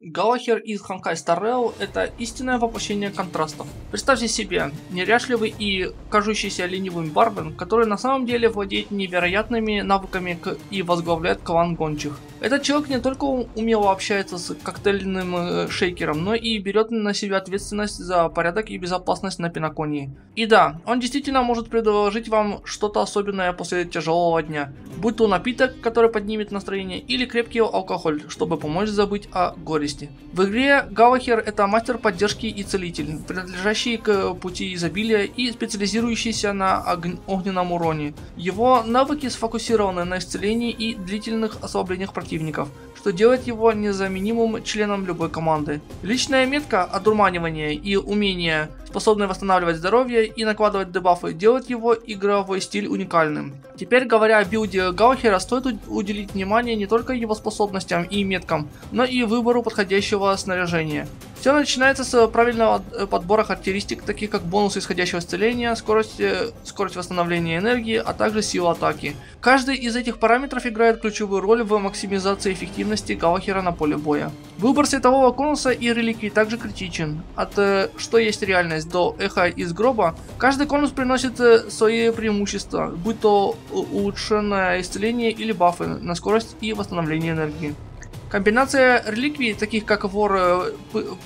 Галахер из Honkai Star Rail – это истинное воплощение контрастов. Представьте себе неряшливый и кажущийся ленивым бармен, который на самом деле владеет невероятными навыками и возглавляет клан гончих. Этот человек не только умело общается с коктейльным шейкером, но и берет на себя ответственность за порядок и безопасность на Пенаконии. И да, он действительно может предложить вам что-то особенное после тяжелого дня, будь то напиток, который поднимет настроение, или крепкий алкоголь, чтобы помочь забыть о горести. В игре Галахер – это мастер поддержки и целитель, принадлежащий к пути изобилия и специализирующийся на огненном уроне. Его навыки сфокусированы на исцелении и длительных ослаблениях противников, что делает его незаменимым членом любой команды. Личная метка одурманивания и умение, способные восстанавливать здоровье и накладывать дебафы, делает его игровой стиль уникальным. Теперь, говоря о билде Галахера, стоит уделить внимание не только его способностям и меткам, но и выбору подходящего снаряжения. Все начинается с правильного подбора характеристик, таких как бонус исходящего исцеления, скорость восстановления энергии, а также сила атаки. Каждый из этих параметров играет ключевую роль в максимизации эффективности Галахера на поле боя. Выбор светового конуса и реликвий также критичен. От что есть реальность до эха из гроба, каждый конус приносит свои преимущества, будь то улучшенное исцеление или бафы на скорость и восстановление энергии. Комбинация реликвий, таких как вор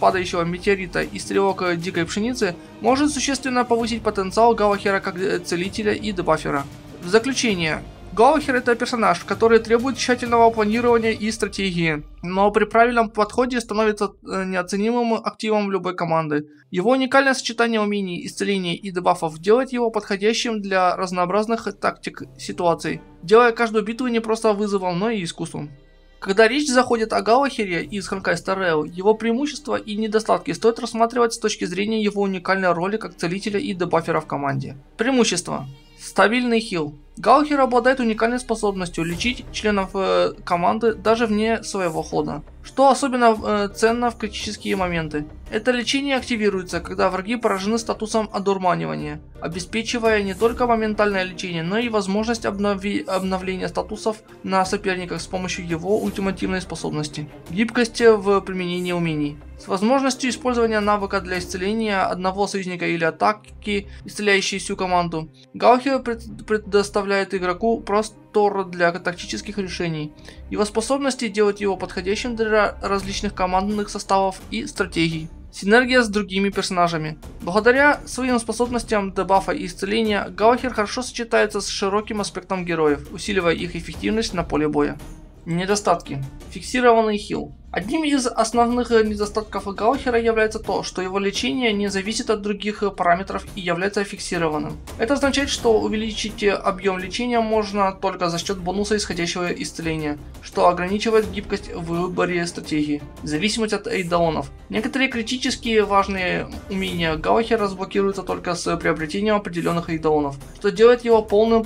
падающего метеорита и стрелок дикой пшеницы, может существенно повысить потенциал Галахера как целителя и дебафера. В заключение, Галахер — это персонаж, который требует тщательного планирования и стратегии, но при правильном подходе становится неоценимым активом любой команды. Его уникальное сочетание умений, исцеления и дебафов делает его подходящим для разнообразных тактик ситуаций, делая каждую битву не просто вызовом, но и искусством. Когда речь заходит о Галахере из Honkai Star Rail, его преимущества и недостатки стоит рассматривать с точки зрения его уникальной роли как целителя и дебафера в команде. Преимущества. Стабильный хил. Галахер обладает уникальной способностью лечить членов команды даже вне своего хода, что особенно ценно в критические моменты. Это лечение активируется, когда враги поражены статусом одурманивания, обеспечивая не только моментальное лечение, но и возможность обновления статусов на соперниках с помощью его ультимативной способности. Гибкость в применении умений. С возможностью использования навыка для исцеления одного союзника или атаки, исцеляющей всю команду, Галахер предоставляет игроку простор для тактических решений. Его способности делают его подходящим для различных командных составов и стратегий. Синергия с другими персонажами. Благодаря своим способностям дебафа и исцеления, Галахер хорошо сочетается с широким аспектом героев, усиливая их эффективность на поле боя. Недостатки. Фиксированный хил. Одним из основных недостатков Галахера является то, что его лечение не зависит от других параметров и является фиксированным. Это означает, что увеличить объем лечения можно только за счет бонуса исходящего исцеления, что ограничивает гибкость в выборе стратегии, в зависимости от эйдолонов. Некоторые критически важные умения Галахера разблокируются только с приобретением определенных эйдолонов, что делает его полный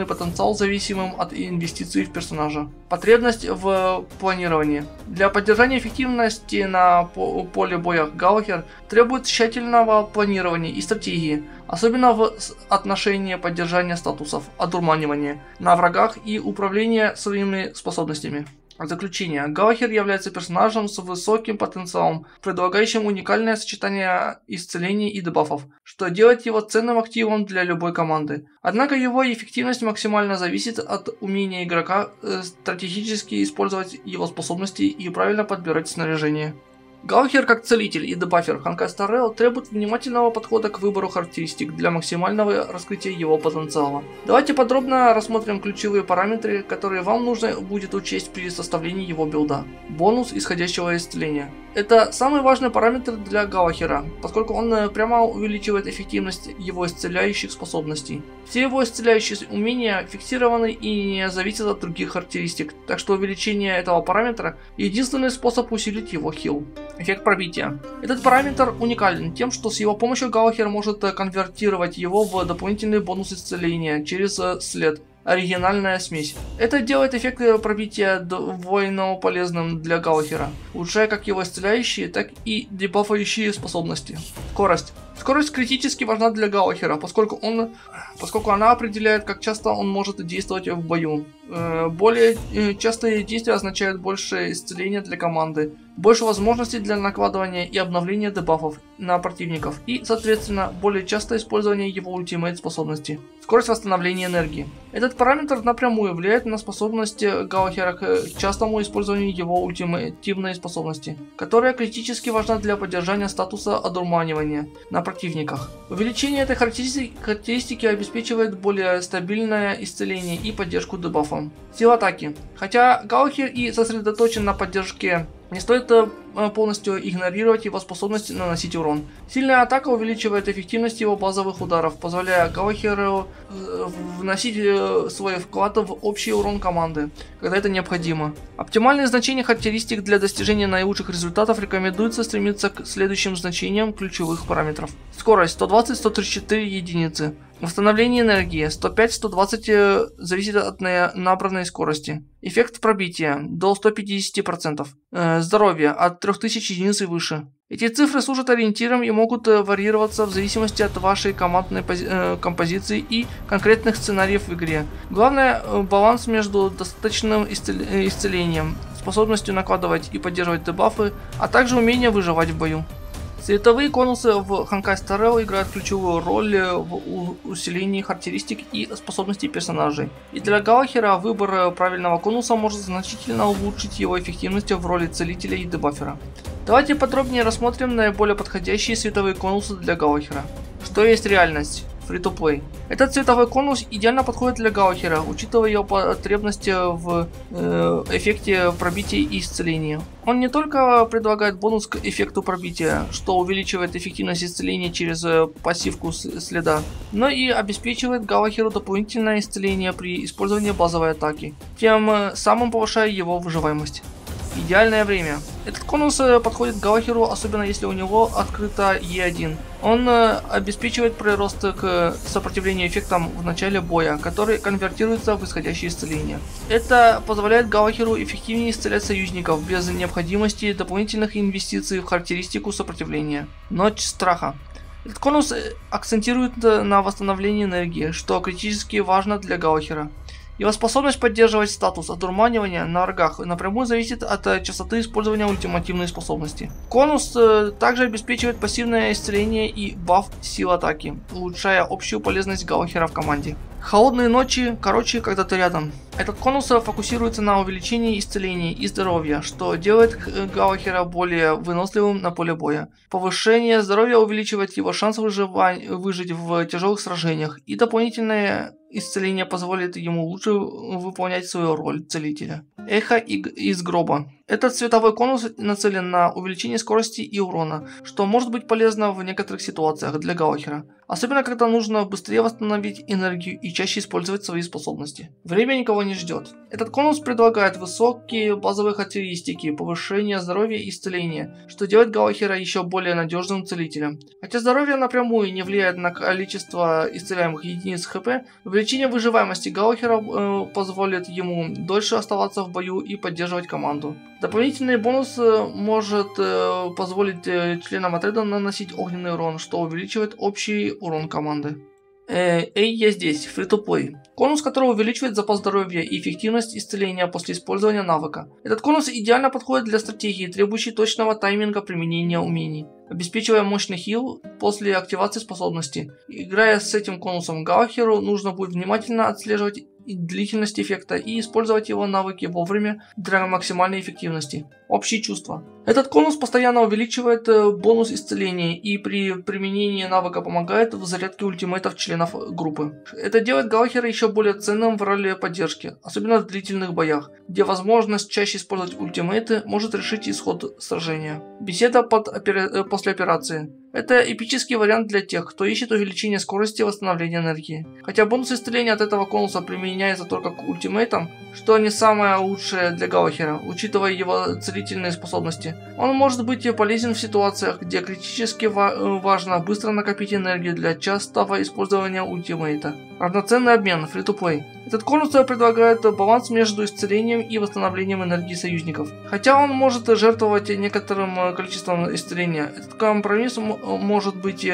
потенциал зависимым от инвестиций в персонажа. Потребность в планировании. Для поддержания эффективности на поле боя Галахер требует тщательного планирования и стратегии, особенно в отношении поддержания статусов, одурманивания на врагах и управления своими способностями. Заключение. Галахер является персонажем с высоким потенциалом, предлагающим уникальное сочетание исцелений и дебафов, что делает его ценным активом для любой команды. Однако его эффективность максимально зависит от умения игрока стратегически использовать его способности и правильно подбирать снаряжение. Галахер как целитель и дебафер Honkai Star Rail требует внимательного подхода к выбору характеристик для максимального раскрытия его потенциала. Давайте подробно рассмотрим ключевые параметры, которые вам нужно будет учесть при составлении его билда. Бонус исходящего исцеления. Это самый важный параметр для Галахера, поскольку он прямо увеличивает эффективность его исцеляющих способностей. Все его исцеляющие умения фиксированы и не зависят от других характеристик, так что увеличение этого параметра – единственный способ усилить его хил. Эффект пробития. Этот параметр уникален тем, что с его помощью Галахер может конвертировать его в дополнительный бонус исцеления через след. Оригинальная смесь. Это делает эффект пробития двойно полезным для Галахера, улучшая как его исцеляющие, так и дебафающие способности. Скорость. Скорость критически важна для Галахера, поскольку она определяет, как часто он может действовать в бою. Более частые действия означают больше исцеления для команды, больше возможностей для накладывания и обновления дебафов на противников и, соответственно, более частое использование его ультимейт способности. Скорость восстановления энергии. Этот параметр напрямую влияет на способность Гаухера к частому использованию его ультимативной способности, которая критически важна для поддержания статуса одурманивания на противниках. Увеличение этой характеристики обеспечивает более стабильное исцеление и поддержку дебафом. Сила атаки. Хотя Гаухер и сосредоточен на поддержке, не стоит полностью игнорировать его способность наносить урон. Сильная атака увеличивает эффективность его базовых ударов, позволяя Гаухеру вносить свой вклад в общий урон команды, когда это необходимо. Оптимальные значения характеристик для достижения наилучших результатов рекомендуется стремиться к следующим значениям ключевых параметров. Скорость 120-134 единицы. Восстановление энергии 105-120 зависит от набранной скорости. Эффект пробития до 150%. Здоровье от 3000 единиц и выше. Эти цифры служат ориентиром и могут варьироваться в зависимости от вашей командной композиции и конкретных сценариев в игре. Главное баланс между достаточным исцелением, способностью накладывать и поддерживать дебафы, а также умение выживать в бою. Цветовые конусы в Honkai Star Rail играют ключевую роль в усилении характеристик и способностей персонажей. И для Гаухера выбор правильного конуса может значительно улучшить его эффективность в роли целителя и дебафера. Давайте подробнее рассмотрим наиболее подходящие цветовые конусы для Гаухера. Что есть реальность? Free-to-play. Этот цветовой конус идеально подходит для Гаухера, учитывая его потребности в эффекте пробития и исцеления. Он не только предлагает бонус к эффекту пробития, что увеличивает эффективность исцеления через пассивку следа, но и обеспечивает Гаухеру дополнительное исцеление при использовании базовой атаки, тем самым повышая его выживаемость. Идеальное время. Этот конус подходит Гаухеру, особенно если у него открыто Е1. Он обеспечивает прирост к сопротивлению эффектам в начале боя, который конвертируется в исходящее исцеление. Это позволяет Гаухеру эффективнее исцелять союзников без необходимости дополнительных инвестиций в характеристику сопротивления. Ночь страха. Этот конус акцентирует на восстановлении энергии, что критически важно для Гаухера. Его способность поддерживать статус одурманивания на врагах напрямую зависит от частоты использования ультимативной способности. Конус также обеспечивает пассивное исцеление и баф сил атаки, улучшая общую полезность Гаухера в команде. Холодные ночи, короче, когда ты рядом. Этот конус фокусируется на увеличении исцеления и здоровья, что делает Гаухера более выносливым на поле боя. Повышение здоровья увеличивает его шанс выжить в тяжелых сражениях, и дополнительное исцеление позволит ему лучше выполнять свою роль целителя. Эхо из гроба. Этот цветовой конус нацелен на увеличение скорости и урона, что может быть полезно в некоторых ситуациях для Гаухера. Особенно, когда нужно быстрее восстановить энергию и чаще использовать свои способности. Время никого не ждет. Этот конус предлагает высокие базовые характеристики, повышение здоровья и исцеления, что делает Гаухера еще более надежным целителем. Хотя здоровье напрямую не влияет на количество исцеляемых единиц ХП, увеличение выживаемости Гаухера позволит ему дольше оставаться в бою и поддерживать команду. Дополнительный бонус может позволить членам отряда наносить огненный урон, что увеличивает общий урон команды. Эй, я здесь, free-to-play. Конус, который увеличивает запас здоровья и эффективность исцеления после использования навыка. Этот конус идеально подходит для стратегии, требующей точного тайминга применения умений, обеспечивая мощный хил после активации способности. Играя с этим конусом, Гаухеру нужно будет внимательно отслеживать длительность эффекта и использовать его навыки вовремя для максимальной эффективности. Общие чувства. Этот конус постоянно увеличивает бонус исцеления и при применении навыка помогает в зарядке ультимейтов членов группы. Это делает Гаухера еще более ценным в роли поддержки, особенно в длительных боях, где возможность чаще использовать ультимейты может решить исход сражения. Беседа после операции. Это эпический вариант для тех, кто ищет увеличение скорости восстановления энергии. Хотя бонус исцеления от этого конуса применяется только к ультимейтам, что не самое лучшее для Гаухера, учитывая его целительные способности. Он может быть полезен в ситуациях, где критически важно быстро накопить энергию для частого использования ультимейта. Равноценный обмен, free-to-play. Этот конус предлагает баланс между исцелением и восстановлением энергии союзников. Хотя он может жертвовать некоторым количеством исцеления, этот компромисс может быть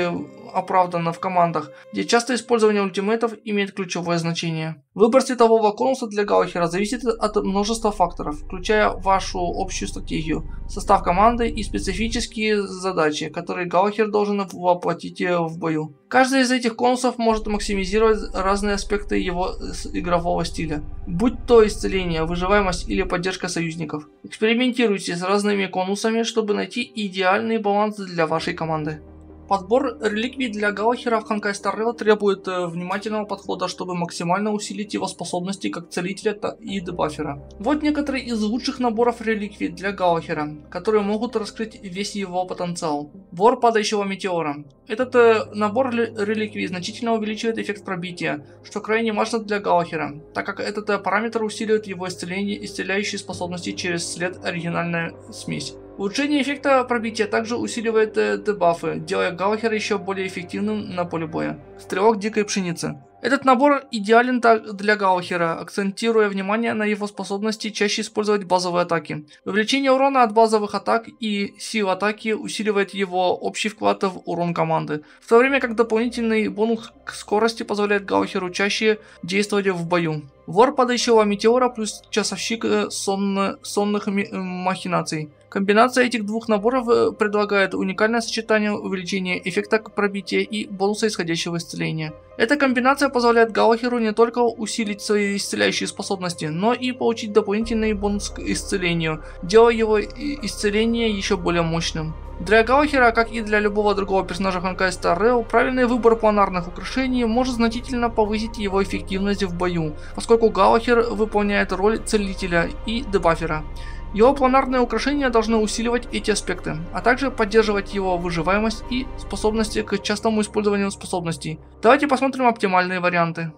оправдано в командах, где часто использование ультимейтов имеет ключевое значение. Выбор светового конуса для Галахера зависит от множества факторов, включая вашу общую стратегию, состав команды и специфические задачи, которые Галахер должен воплотить в бою. Каждый из этих конусов может максимизировать разные аспекты его игрового стиля, будь то исцеление, выживаемость или поддержка союзников. Экспериментируйте с разными конусами, чтобы найти идеальный баланс для вашей команды. Подбор реликвий для Галахера в Honkai Star Rail требует внимательного подхода, чтобы максимально усилить его способности как целителя и дебафера. Вот некоторые из лучших наборов реликвий для Галахера, которые могут раскрыть весь его потенциал. Вор падающего метеора. Этот набор реликвий значительно увеличивает эффект пробития, что крайне важно для Галахера, так как этот параметр усиливает его исцеляющие способности через след оригинальная смесь. Улучшение эффекта пробития также усиливает дебафы, делая Галахера еще более эффективным на поле боя. Стрелок дикой пшеницы. Этот набор идеален для Галахера, акцентируя внимание на его способности чаще использовать базовые атаки. Увеличение урона от базовых атак и сил атаки усиливает его общий вклад в урон команды, в то время как дополнительный бонус к скорости позволяет Галахеру чаще действовать в бою. Вор падающего метеора плюс часовщик сонных махинаций. Комбинация этих двух наборов предлагает уникальное сочетание увеличения эффекта пробития и бонуса исходящего исцеления. Эта комбинация позволяет Галахеру не только усилить свои исцеляющие способности, но и получить дополнительный бонус к исцелению, делая его исцеление еще более мощным. Для Галахера, как и для любого другого персонажа Honkai Star Rail, правильный выбор планарных украшений может значительно повысить его эффективность в бою, поскольку Галахер выполняет роль целителя и дебафера. Его планарные украшения должны усиливать эти аспекты, а также поддерживать его выживаемость и способности к частому использованию способностей. Давайте посмотрим оптимальные варианты.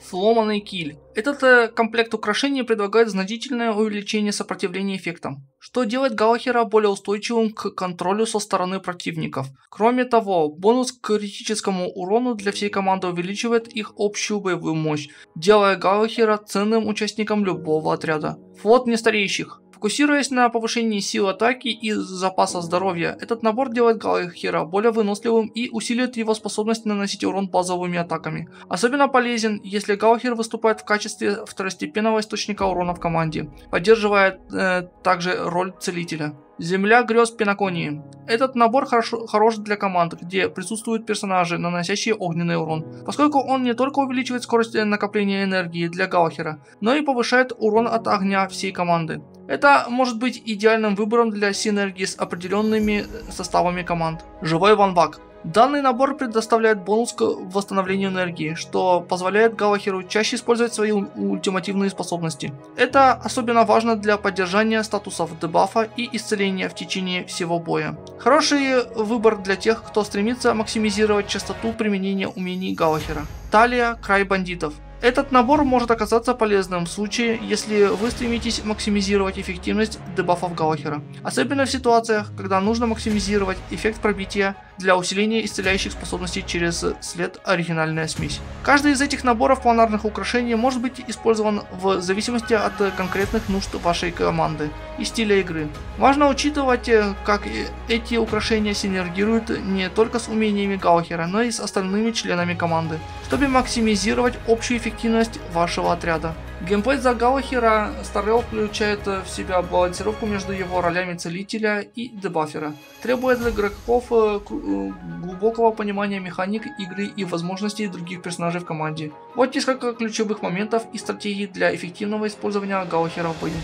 Сломанный киль. Этот комплект украшений предлагает значительное увеличение сопротивления эффектам, что делает Галахера более устойчивым к контролю со стороны противников. Кроме того, бонус к критическому урону для всей команды увеличивает их общую боевую мощь, делая Галахера ценным участником любого отряда. Флот нестареющих. Фокусируясь на повышении сил атаки и запаса здоровья, этот набор делает Галахера более выносливым и усиливает его способность наносить урон базовыми атаками. Особенно полезен, если Галахер выступает в качестве второстепенного источника урона в команде, поддерживая также роль целителя. Земля грез Пенаконии. Этот набор хорош для команд, где присутствуют персонажи, наносящие огненный урон, поскольку он не только увеличивает скорость накопления энергии для Галахера, но и повышает урон от огня всей команды. Это может быть идеальным выбором для синергии с определенными составами команд. Живой ванвак. Данный набор предоставляет бонус к восстановлению энергии, что позволяет Галахеру чаще использовать свои ультимативные способности. Это особенно важно для поддержания статусов дебафа и исцеления в течение всего боя. Хороший выбор для тех, кто стремится максимизировать частоту применения умений Галахера. Талия край бандитов. Этот набор может оказаться полезным в случае, если вы стремитесь максимизировать эффективность дебафов Галахера. Особенно в ситуациях, когда нужно максимизировать эффект пробития для усиления исцеляющих способностей через след оригинальная смесь. Каждый из этих наборов планарных украшений может быть использован в зависимости от конкретных нужд вашей команды и стиля игры. Важно учитывать, как эти украшения синергируют не только с умениями Галахера, но и с остальными членами команды, чтобы максимизировать общую эффективность вашего отряда. Геймплей за Галахера Star Rail включает в себя балансировку между его ролями целителя и дебафера, требуя от игроков глубокого понимания механик игры и возможностей других персонажей в команде. Вот несколько ключевых моментов и стратегий для эффективного использования Галахера в бою.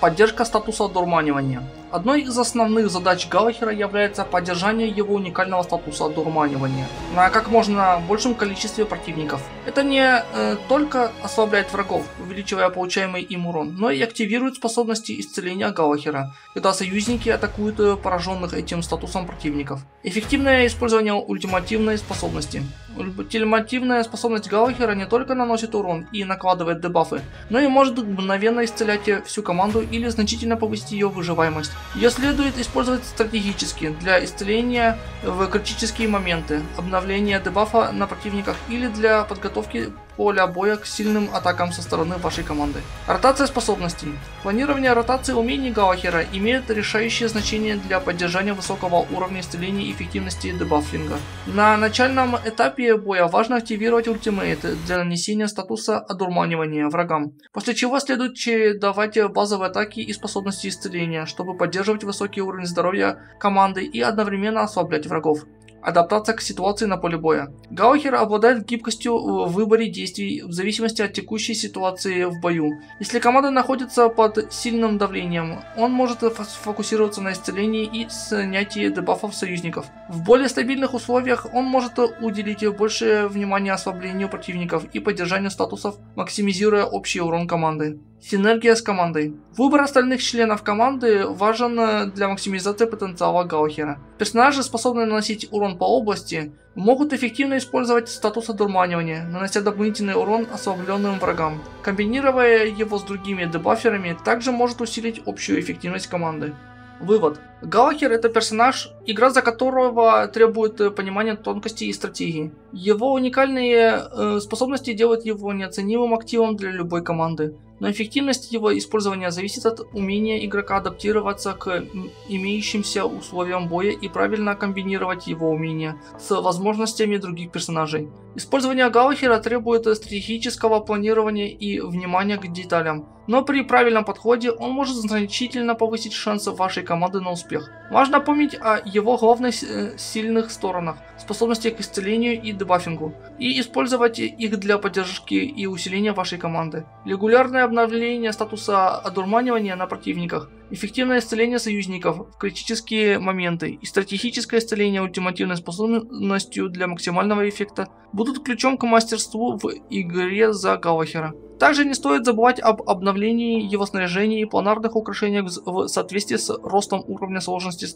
Поддержка статуса одурманивания. Одной из основных задач Галахера является поддержание его уникального статуса одурманивания на как можно большем количестве противников. Это не только ослабляет врагов, увеличивая получаемый им урон, но и активирует способности исцеления Галахера, когда союзники атакуют пораженных этим статусом противников. Эффективное использование ультимативной способности. Ультимативная способность Галахера не только наносит урон и накладывает дебафы, но и может мгновенно исцелять всю команду или значительно повысить ее выживаемость. Ее следует использовать стратегически для исцеления в критические моменты, обновления дебафа на противниках или для подготовки поля боя к сильным атакам со стороны вашей команды. Ротация способностей. Планирование ротации умений Галахера имеет решающее значение для поддержания высокого уровня исцеления и эффективности дебаффинга. На начальном этапе боя важно активировать ультимейт для нанесения статуса одурманивания врагам, после чего следует чередовать базовые атаки и способности исцеления, чтобы поддерживать высокий уровень здоровья команды и одновременно ослаблять врагов. Адаптация к ситуации на поле боя. Галахер обладает гибкостью в выборе действий в зависимости от текущей ситуации в бою. Если команда находится под сильным давлением, он может сфокусироваться на исцелении и снятии дебафов союзников. В более стабильных условиях он может уделить больше внимания ослаблению противников и поддержанию статусов, максимизируя общий урон команды. Синергия с командой. Выбор остальных членов команды важен для максимизации потенциала Галахера. Персонажи, способные наносить урон по области, могут эффективно использовать статус одурманивания, нанося дополнительный урон ослабленным врагам. Комбинируя его с другими дебаферами, также может усилить общую эффективность команды. Вывод. Галахер — это персонаж, игра за которого требует понимания тонкостей и стратегии. Его уникальные способности делают его неоценимым активом для любой команды. Но эффективность его использования зависит от умения игрока адаптироваться к имеющимся условиям боя и правильно комбинировать его умения с возможностями других персонажей. Использование Галахера требует стратегического планирования и внимания к деталям, но при правильном подходе он может значительно повысить шансы вашей команды на успех. Важно помнить о его главных сильных сторонах, способностях к исцелению и дебафингу, и использовать их для поддержки и усиления вашей команды. Регулярное обновление статуса одурманивания на противниках, эффективное исцеление союзников в критические моменты и стратегическое исцеление ультимативной способностью для максимального эффекта будут ключом к мастерству в игре за Галахера. Также не стоит забывать об обновлении его снаряжения и планарных украшениях в соответствии с ростом уровня сложности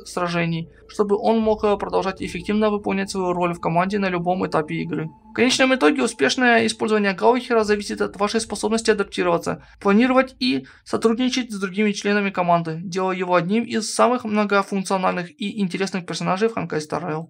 сражений, чтобы он мог продолжать эффективно выполнять свою роль в команде на любом этапе игры. В конечном итоге успешное использование Галахера зависит от вашей способности адаптироваться, планировать и сотрудничать с другими членами команды, делая его одним из самых многофункциональных и интересных персонажей в Honkai Star Rail.